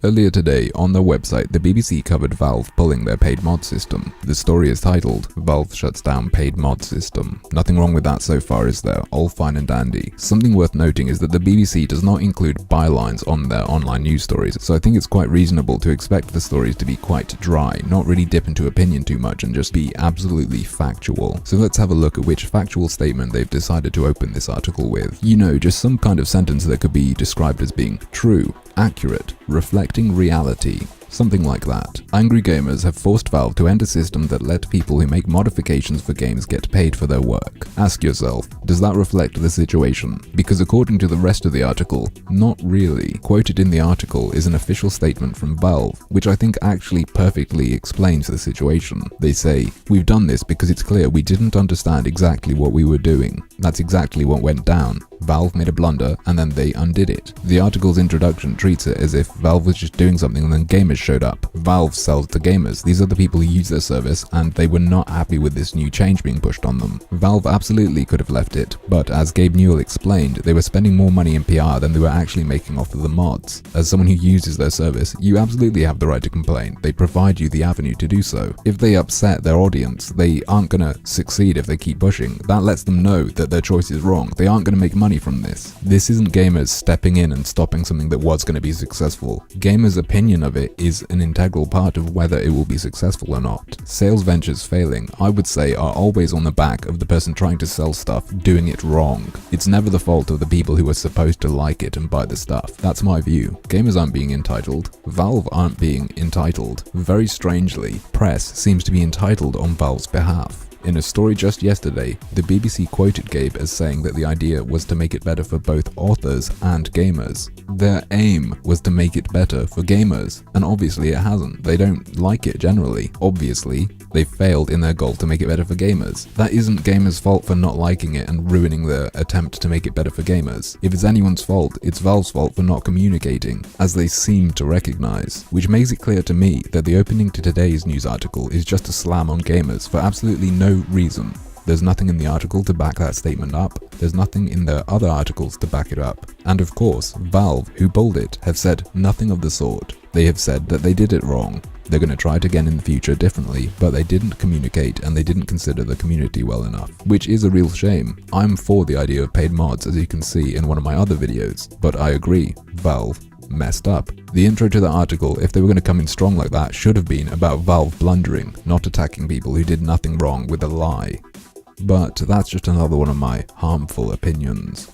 Earlier today, on their website, the BBC covered Valve pulling their paid mod system. The story is titled, "Valve shuts down paid mod system." Nothing wrong with that so far, is there? All fine and dandy. Something worth noting is that the BBC does not include bylines on their online news stories, so I think it's quite reasonable to expect the stories to be quite dry, not really dip into opinion too much and just be absolutely factual. So let's have a look at which factual statement they've decided to open this article with. You know, just some kind of sentence that could be described as being true, accurate, reflecting reality. Something like that. Angry gamers have forced Valve to end a system that let people who make modifications for games get paid for their work. Ask yourself, does that reflect the situation? Because according to the rest of the article, not really. Quoted in the article is an official statement from Valve, which I think actually perfectly explains the situation. They say, "We've done this because it's clear we didn't understand exactly what we were doing. That's exactly what went down. Valve made a blunder and then they undid it." The article's introduction treats it as if Valve was just doing something and then gamers showed up. Valve sells to gamers. These are the people who use their service, and they were not happy with this new change being pushed on them. Valve absolutely could have left it, but as Gabe Newell explained, they were spending more money in PR than they were actually making off of the mods. As someone who uses their service, you absolutely have the right to complain. They provide you the avenue to do so. If they upset their audience, they aren't gonna succeed if they keep pushing. That lets them know that their choice is wrong. They aren't gonna make money from this. This isn't gamers stepping in and stopping something that was going to be successful. Gamers' opinion of it is an integral part of whether it will be successful or not. Sales ventures failing, I would say, are always on the back of the person trying to sell stuff doing it wrong. It's never the fault of the people who are supposed to like it and buy the stuff. That's my view. Gamers aren't being entitled. Valve aren't being entitled. Very strangely, press seems to be entitled on Valve's behalf. In a story just yesterday, the BBC quoted Gabe as saying that the idea was to make it better for both authors and gamers. Their aim was to make it better for gamers, and obviously it hasn't. They don't like it generally. Obviously, they failed in their goal to make it better for gamers. That isn't gamers' fault for not liking it and ruining their attempt to make it better for gamers. If it's anyone's fault, it's Valve's fault for not communicating, as they seem to recognize. Which makes it clear to me that the opening to today's news article is just a slam on gamers for absolutely no reason. There's nothing in the article to back that statement up, there's nothing in the other articles to back it up. And of course, Valve, who pulled it, have said nothing of the sort. They have said that they did it wrong. They're going to try it again in the future differently, but they didn't communicate and they didn't consider the community well enough, which is a real shame. I'm for the idea of paid mods, as you can see in one of my other videos, but I agree, Valve messed up. The intro to the article, if they were going to come in strong like that, should have been about Valve blundering, not attacking people who did nothing wrong with a lie. But that's just another one of my harmful opinions.